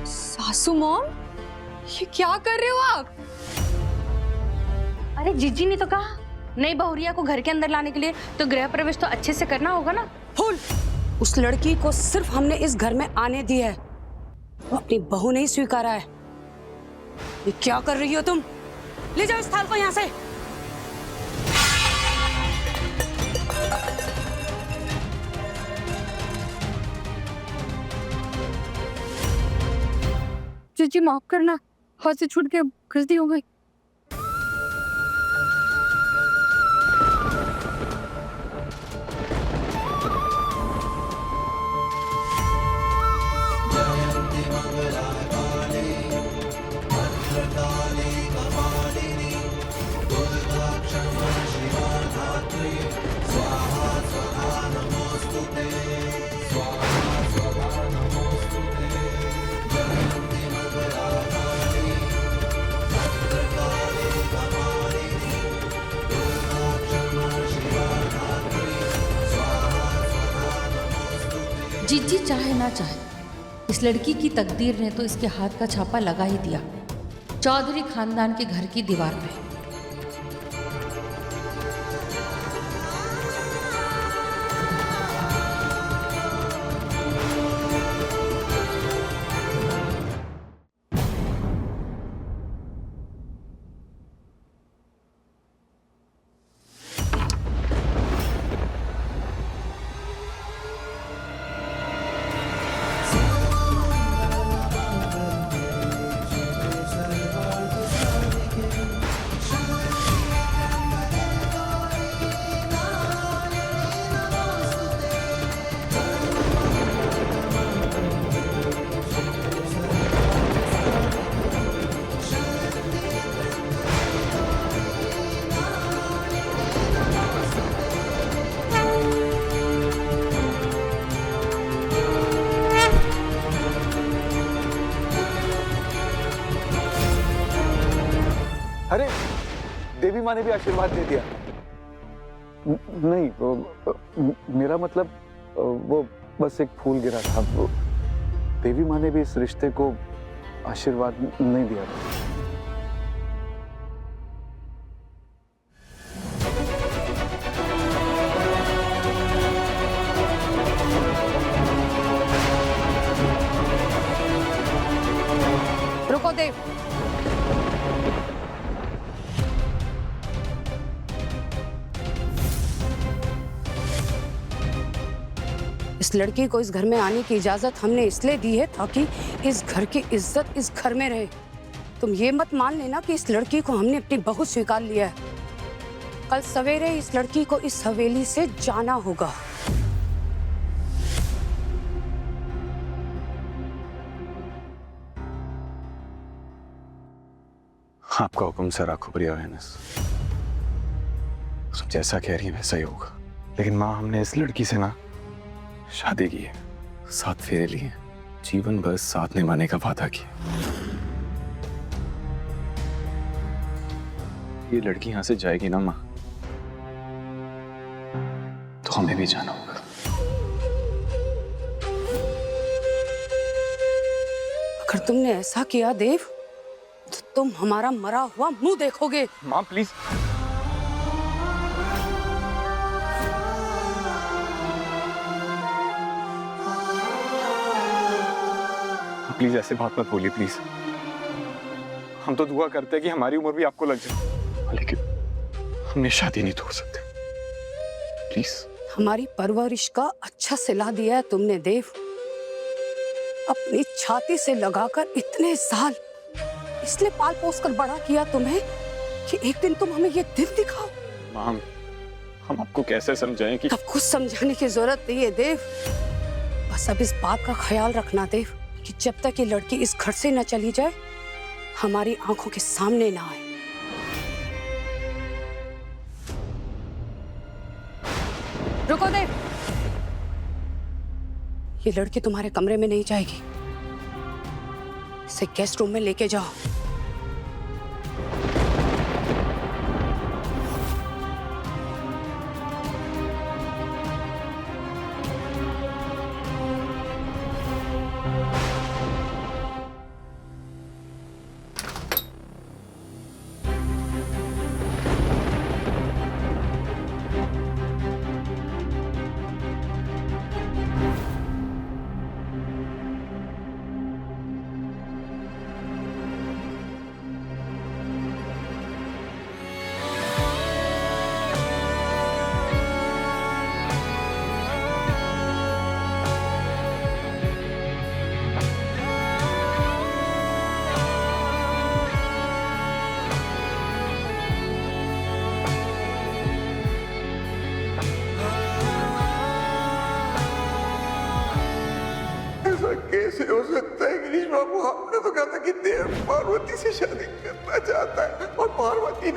सासू मॉम, ये क्या कर रहे हो आप? अरे जीजी ने तो कहा नई बहुरिया को घर के अंदर लाने के लिए तो गृह प्रवेश तो अच्छे से करना होगा ना। फूल, उस लड़की को सिर्फ हमने इस घर में आने दिया है, वो अपनी बहू नहीं स्वीकारा है। ये क्या कर रही हो तुम? ले जाओ इस थाल को यहाँ से। जीजी माफ करना, हाथ से छूट के गलती हो गई। चाहे ना चाहे, इस लड़की की तकदीर ने तो इसके हाथ का छापा लगा ही दिया, चौधरी खानदान के घर की दीवार पे। अरे देवी माँ ने भी आशीर्वाद दे दिया। नहीं, मेरा मतलब वो बस एक फूल गिरा था। देवी माँ ने भी इस रिश्ते को आशीर्वाद नहीं दिया था। रुको देव, इस लड़की को इस घर में आने की इजाजत हमने इसलिए दी है ताकि इस घर की इज्जत इस घर में रहे। तुम ये मत मान लेना कि इस लड़की को हमने अपनी बहू स्वीकार लिया है। कल सवेरे इस लड़की को इस हवेली से जाना होगा। आपका हुक्म सर, आंखों पर योर हाइनेस। तुम जैसा कह रही है वैसा ही होगा। लेकिन माँ, हमने इस लड़की से ना शादी की है, 7 फेरे लिए, जीवन भर साथ निभाने का वादा किया। ये लड़की यहां से जाएगी ना माँ, तो हमें भी जाना होगा। अगर तुमने ऐसा किया देव, तो तुम हमारा मरा हुआ मुंह देखोगे। माँ प्लीज, प्लीज ऐसे बात मत बोलिए प्लीज। हम तो दुआ करते हैं कि हमारी उम्र भी आपको लग जाए, लेकिन हमने शादी नहीं तोड़ सकते। प्लीज। हमारी परवरिश का अच्छा सिला दिया है तुमने देव। अपनी छाती से लगाकर इतने साल इसलिए पाल पोस कर बड़ा किया तुम्हें कि एक दिन तुम हमें ये दिन दिखाओ। माम, हम आपको कैसे समझाएं कि अब कुछ समझाने की जरूरत नहीं है देव। बस अब इस बात का ख्याल रखना देव कि जब तक ये लड़की इस घर से न चली जाए, हमारी आंखों के सामने ना आए। रुको देव, ये लड़की तुम्हारे कमरे में नहीं जाएगी। इसे गेस्ट रूम में लेके जाओ। कैसे हो सकता है गिरीश बाबू? आपने तो कहा था कि देव पार्वती से शादी करना चाहता है, और पार्वती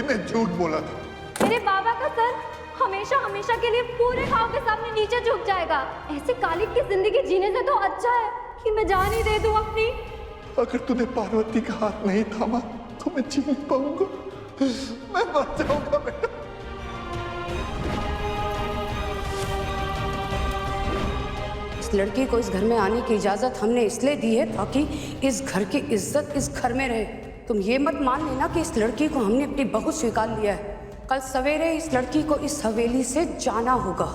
ने झूठ बोला था। मेरे बाबा का सर हमेशा हमेशा के लिए पूरे गांव के सामने नीचे झुक जाएगा। ऐसे कालिक की जिंदगी जीने से तो अच्छा है कि मैं जान ही दे दूं अपनी। अगर तूने पार्वती का हाथ नहीं थामा तो मैं जी नहीं पाऊंगा, मैं मर जाऊंगा बेटा। लड़की को इस घर में आने की इजाजत हमने इसलिए दी है ताकि इस घर की इज्जत इस घर में रहे। तुम ये मत मान लेना कि इस लड़की को हमने अपनी बहू स्वीकार लिया है। कल सवेरे इस लड़की को इस हवेली से जाना होगा।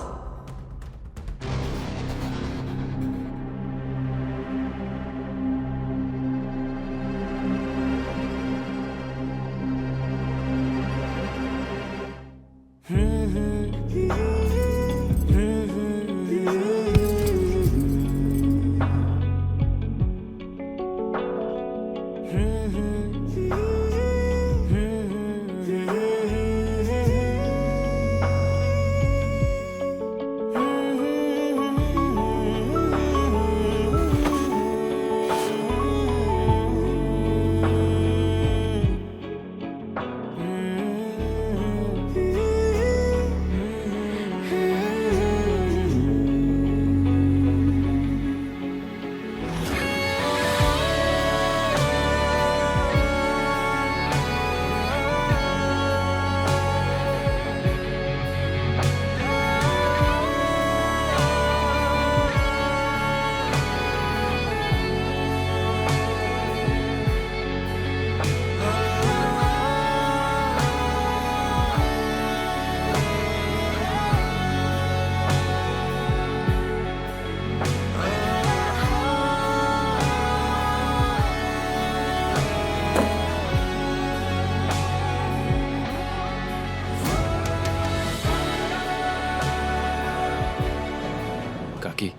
काकी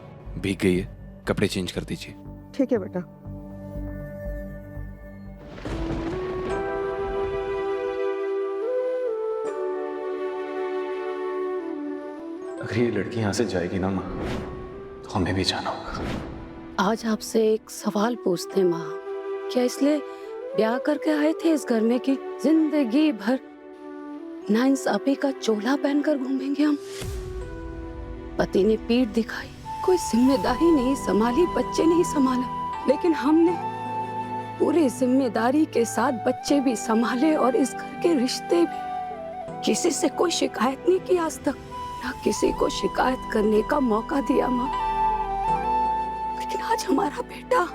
भीग गई है, कपड़े चेंज कर दीजिए। ठीक है बेटा। अगर ये लड़की यहाँ से जाएगी ना माँ, तो हमें भी जाना होगा। आज आपसे एक सवाल पूछते हैं माँ, क्या इसलिए ब्याह करके आए थे इस घर में कि जिंदगी भर नाइंसाफी का चोला पहनकर घूमेंगे हम? पति ने पीठ दिखाई, कोई जिम्मेदारी नहीं संभाली, बच्चे नहीं संभाला, लेकिन हमने पूरी जिम्मेदारी के साथ बच्चे भी संभाले और इस घर के रिश्ते भी। किसी से कोई शिकायत नहीं की आज तक, ना किसी को शिकायत करने का मौका दिया माँ। लेकिन आज हमारा बेटा,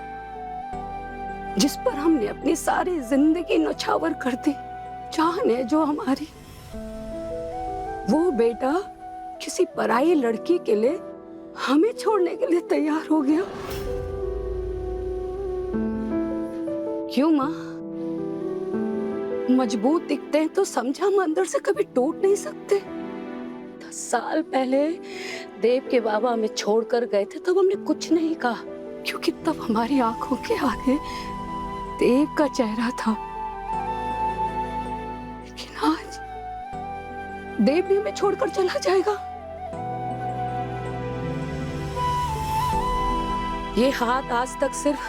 जिस पर हमने अपनी सारी जिंदगी नौछावर कर दी, जान है जो हमारी, वो बेटा किसी पराई लड़की के लिए हमें छोड़ने के लिए तैयार हो गया। क्यों माँ? मजबूत दिखते हैं तो समझा हम अंदर से कभी टूट नहीं सकते। 10 साल पहले देव के बाबा हमें छोड़कर गए थे, तब हमने कुछ नहीं कहा, क्योंकि तब हमारी आंखों के आगे देव का चेहरा था। लेकिन आज देव भी हमें छोड़कर चला जाएगा। ये हाथ आज तक सिर्फ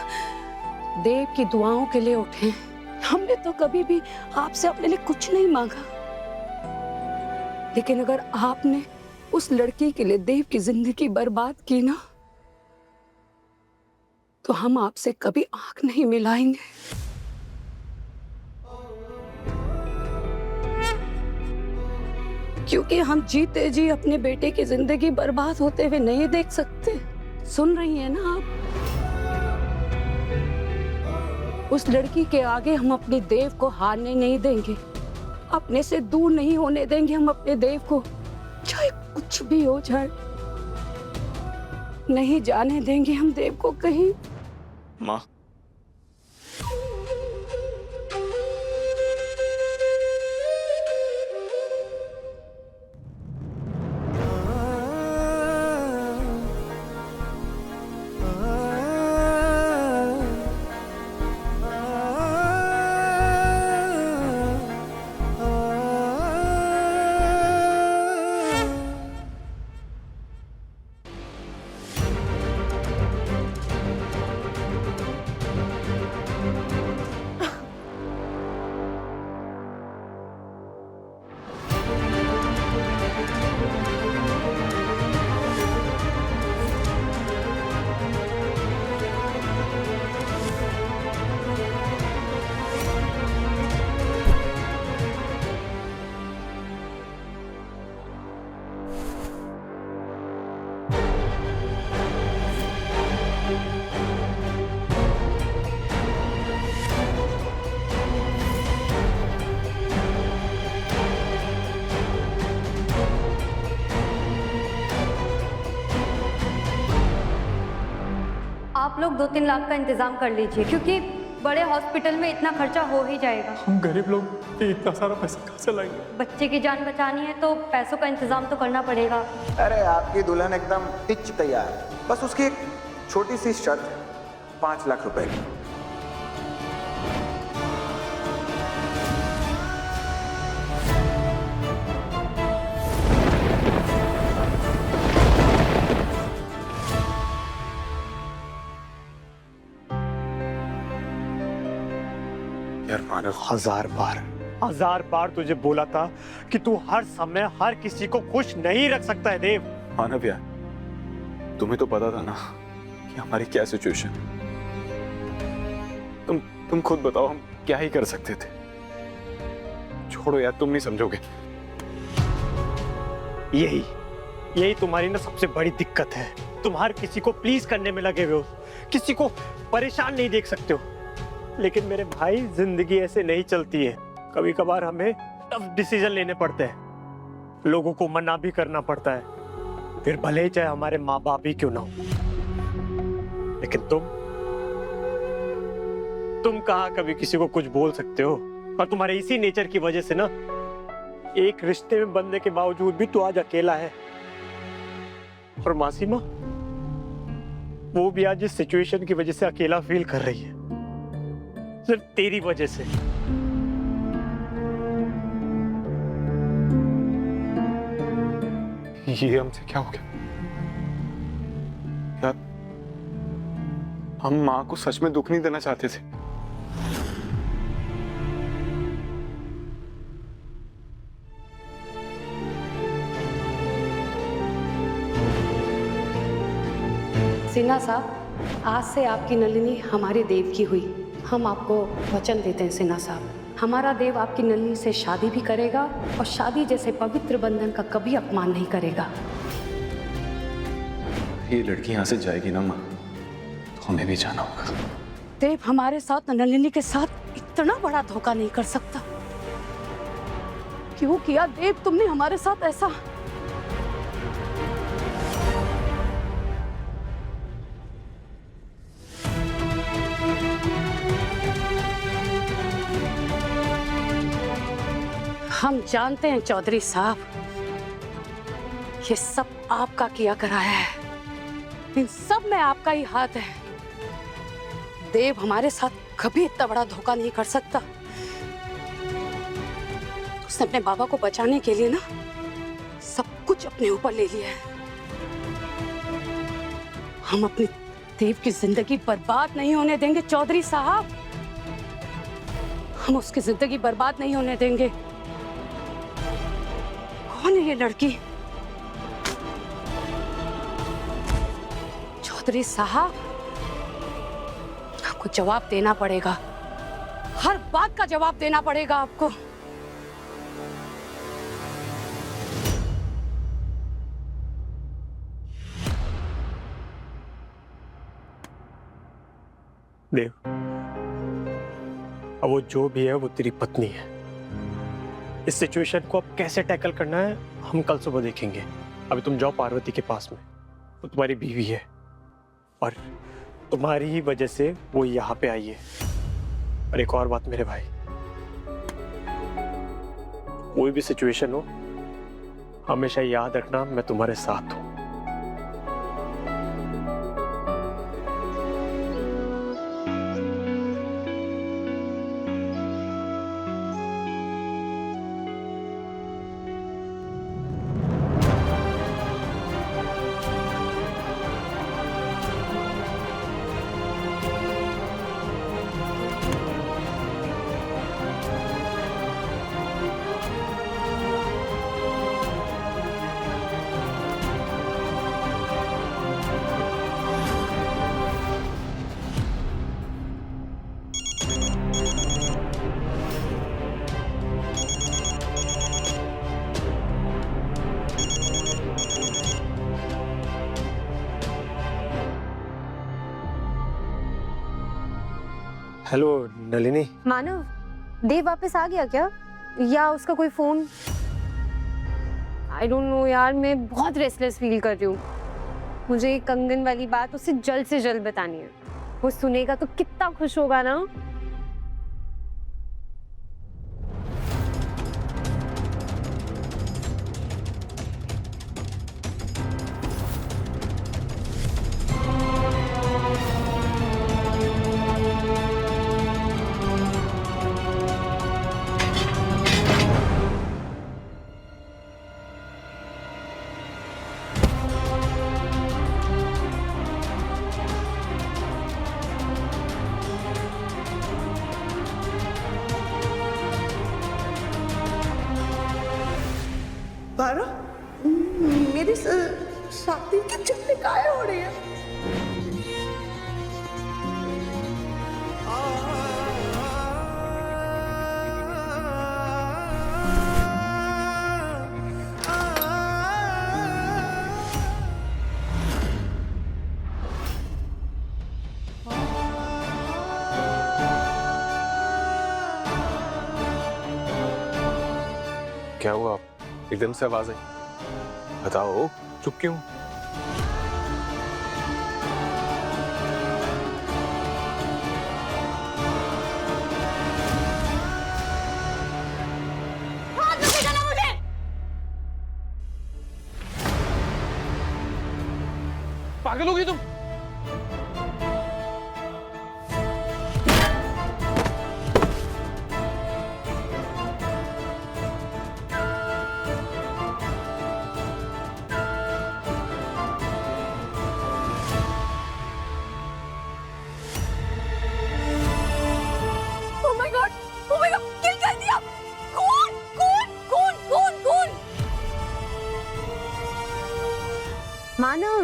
देव की दुआओं के लिए उठे हैं। हमने तो कभी भी आपसे अपने लिए कुछ नहीं मांगा, लेकिन अगर आपने उस लड़की के लिए देव की जिंदगी बर्बाद की ना, तो हम आपसे कभी आंख नहीं मिलाएंगे। क्योंकि हम जीते जी अपने बेटे की जिंदगी बर्बाद होते हुए नहीं देख सकते। सुन रही हैं ना आप? उस लड़की के आगे हम अपने देव को हारने नहीं देंगे, अपने से दूर नहीं होने देंगे हम अपने देव को, चाहे कुछ भी हो जाए। नहीं जाने देंगे हम देव को कहीं। माँ, आप लोग 2-3 लाख का इंतजाम कर लीजिए, क्योंकि बड़े हॉस्पिटल में इतना खर्चा हो ही जाएगा। हम गरीब लोग इतना सारा पैसा कहाँ से लाएंगे? बच्चे की जान बचानी है तो पैसों का इंतजाम तो करना पड़ेगा। अरे आपकी दुल्हन एकदम टिच तैयार है, बस उसकी एक छोटी सी शर्त है, 5 लाख रुपए की। यार मानव, 1000 बार तुझे बोला था कि तू हर समय हर किसी को खुश नहीं रख सकता है देव। मानव यार, तुम्हें तो पता था ना कि हमारी क्या सिचुएशन है। तुम खुद बताओ, हम क्या ही कर सकते थे। छोड़ो यार, तुम नहीं समझोगे। यही तुम्हारी ना सबसे बड़ी दिक्कत है। तुम हर किसी को प्लीज करने में लगे हुए हो, किसी को परेशान नहीं देख सकते हो। लेकिन मेरे भाई, जिंदगी ऐसे नहीं चलती है। कभी कभार हमें टफ डिसीजन लेने पड़ते हैं, लोगों को मना भी करना पड़ता है, फिर भले ही चाहे हमारे माँ बाप ही क्यों ना हो। लेकिन तुम कहाँ कभी किसी को कुछ बोल सकते हो? और तुम्हारे इसी नेचर की वजह से ना, एक रिश्ते में बनने के बावजूद भी तू आज अकेला है। और मासीमा, वो भी आज इस सिचुएशन की वजह से अकेला फील कर रही है, सिर्फ तेरी वजह से। ये हमसे क्या हो गया यार? हम माँ को सच में दुख नहीं देना चाहते थे। सिन्हा साहब, आज से आपकी नलिनी हमारे देव की हुई। हम आपको वचन देते हैं सिन्हा साहब, हमारा देव आपकी नलिनी से शादी भी करेगा और शादी जैसे पवित्र बंधन का कभी अपमान नहीं करेगा। ये लड़की यहाँ से जाएगी ना माँ, तो हमें भी जाना होगा। देव हमारे साथ नलिनी के साथ इतना बड़ा धोखा नहीं कर सकता। क्यों किया देव तुमने हमारे साथ ऐसा? हम जानते हैं चौधरी साहब, ये सब आपका किया कराया है। इन सब में आपका ही हाथ है। देव हमारे साथ कभी इतना बड़ा धोखा नहीं कर सकता। उसने अपने बाबा को बचाने के लिए ना सब कुछ अपने ऊपर ले लिया है। हम अपनी देव की जिंदगी बर्बाद नहीं होने देंगे चौधरी साहब। हम उसकी जिंदगी बर्बाद नहीं होने देंगे। कौन है ये लड़की? चौधरी साहब, आपको जवाब देना पड़ेगा, हर बात का जवाब देना पड़ेगा आपको। देव, अब वो जो भी है वो तेरी पत्नी है। इस सिचुएशन को अब कैसे टैकल करना है हम कल सुबह देखेंगे। अभी तुम जाओ पार्वती के पास में, वो तुम्हारी बीवी है और तुम्हारी ही वजह से वो यहाँ पे आई है। और एक और बात मेरे भाई, कोई भी सिचुएशन हो हमेशा याद रखना मैं तुम्हारे साथ हूँ। हेलो नलिनी। मानव, देव वापस आ गया क्या, या उसका कोई फोन? आई डोंट नो यार, मैं बहुत रेस्टलेस फील कर रही हूँ। मुझे ये कंगन वाली बात उसे जल्द से जल्द बतानी है। वो सुनेगा तो कितना खुश होगा ना। पारो, मेरी शादी की चिट्ठी काहे हो रही है? क्या हुआ? एकदम से आवाज आई। बताओ, चुप क्यों? पागल हो गई तुम? मानव,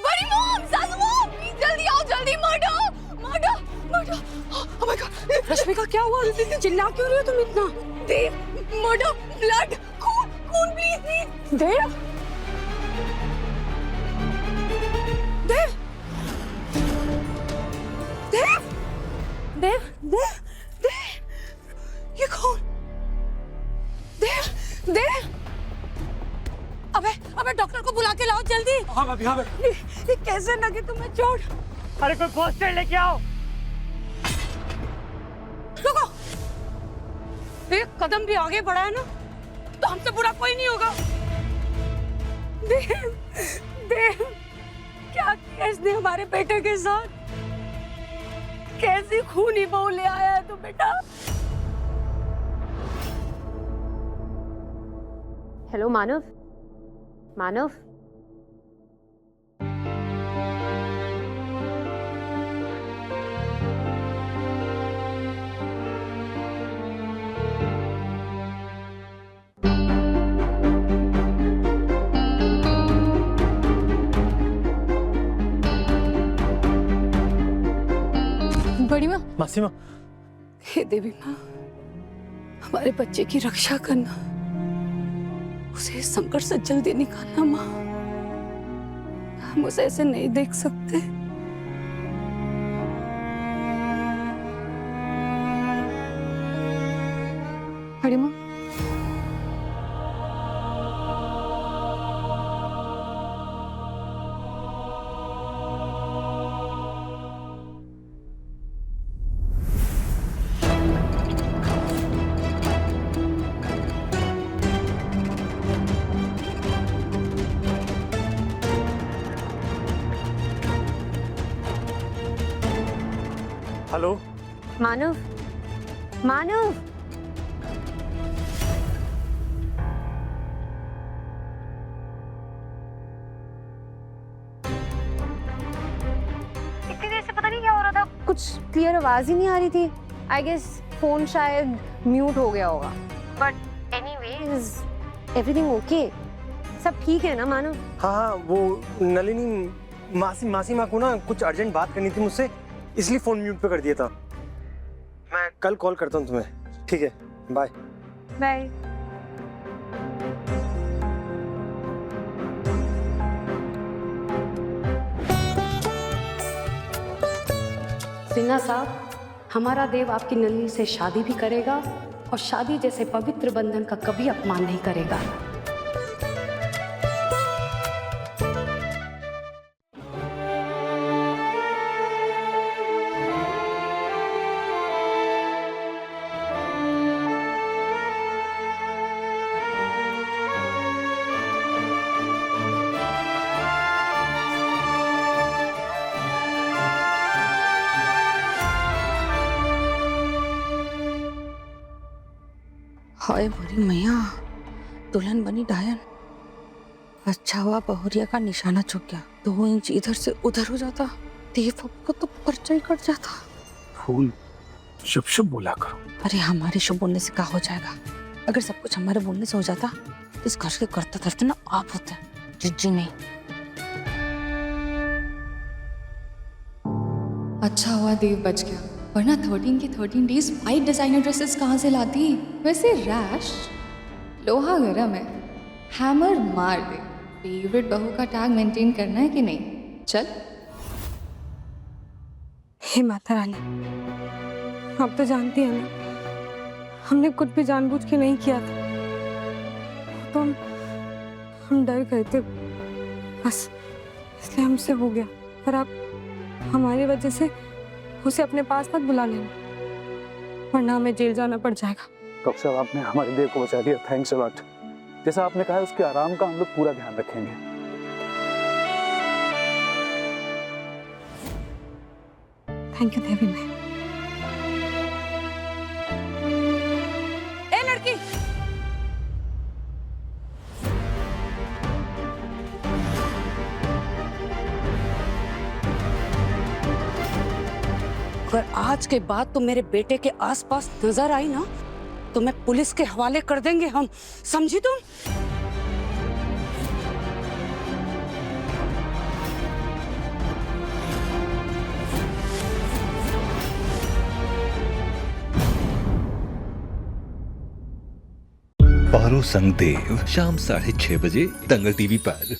बड़ी मॉम, सासू मॉम, प्लीज जल्दी आओ, जल्दी murder, murder, murder. Oh my God, Rashmika क्या हुआ? चिल्ला क्यों रही हो तुम इतना? देव, मर्डर, ब्लड, खून, खून, प्लीज प्लीज। देव, देव, देव, देव, देव, देव, ये कौन? देव, देव, अबे डॉक्टर को बुला के लाओ जल्दी। हाँ भाभी, हाँ भाभी। ये कैसे लगे तुम्हें चोट? अरे कोई पोस्टर लेके आओ। रुको, एक कदम भी आगे बढ़ा है ना तो हमसे बुरा कोई नहीं होगा। देव, देव, क्या किया इसने हमारे बेटे के साथ? कैसी खूनी बहू ले आया है तू बेटा? हेलो मानव, मानव, बड़ी माँ, मासी माँ, हे देवी माँ, हमारे बच्चे की रक्षा करना, उसे इस संकट से जल्दी निकालना माँ। हम उसे ऐसे नहीं देख सकते। बड़ी माँ, हेलो मानव, मानव, इतनी देर से पता नहीं क्या हो रहा था, कुछ क्लियर आवाज ही नहीं आ रही थी। आई गेस फोन शायद म्यूट हो गया होगा। But anyways, everything okay? सब ठीक है ना मानव? हाँ, वो नलिनी मासी माँ को ना कुछ अर्जेंट बात करनी थी मुझसे, इसलिए फोन म्यूट पे कर दिया था। मैं कल कॉल करता हूँ तुम्हें, ठीक है? Bye bye. सिन्हा साहब, हमारा देव आपकी नल्ली से शादी भी करेगा और शादी जैसे पवित्र बंधन का कभी अपमान नहीं करेगा। हाय मोरी मैया, दुल्हन बनी डायन। अच्छा हुआ बहुरिया का निशाना चुक गया, 2 इंच इधर से उधर हो जाता, देव को तो पर्चा ही कट जाता। फूल शुभ शुभ बोला करो। अरे हमारे शुभ बोलने से क्या हो जाएगा? अगर सब कुछ हमारे बोलने से हो जाता तो इस घर के करते धरते ना आप होते, जिज्जी नहीं। अच्छा हुआ देव बच गया, वरना 13 के 13 डेज वाइट डिजाइनर ड्रेसेस कहाँ से लाती? वैसे रैश लोहा गरम है, हैमर मार दे। फेवरेट बहू का टैग मेंटेन करना है कि नहीं? चल। हे माता रानी, आप तो जानती हैं ना, हमने कुछ भी जानबूझ के नहीं किया था, तो हम डर गए थे बस, इसलिए हमसे हो गया। पर आप हमारी वजह से उसे अपने पास मत बुला लेना, वरना हमें जेल जाना पड़ जाएगा। डॉक्टर साहब, आपने हमारे देव को बचा दिया, थैंक्स अ लॉट। जैसा आपने कहा, उसके आराम का हम लोग पूरा ध्यान रखेंगे। थैंक यू देवी माँ। ए लड़की, अगर आज के बाद तुम मेरे बेटे के आसपास नजर आई ना, तो मैं पुलिस के हवाले कर देंगे हम, समझी तुम? पारो संग देव, शाम 6:30 बजे दंगल टीवी पर।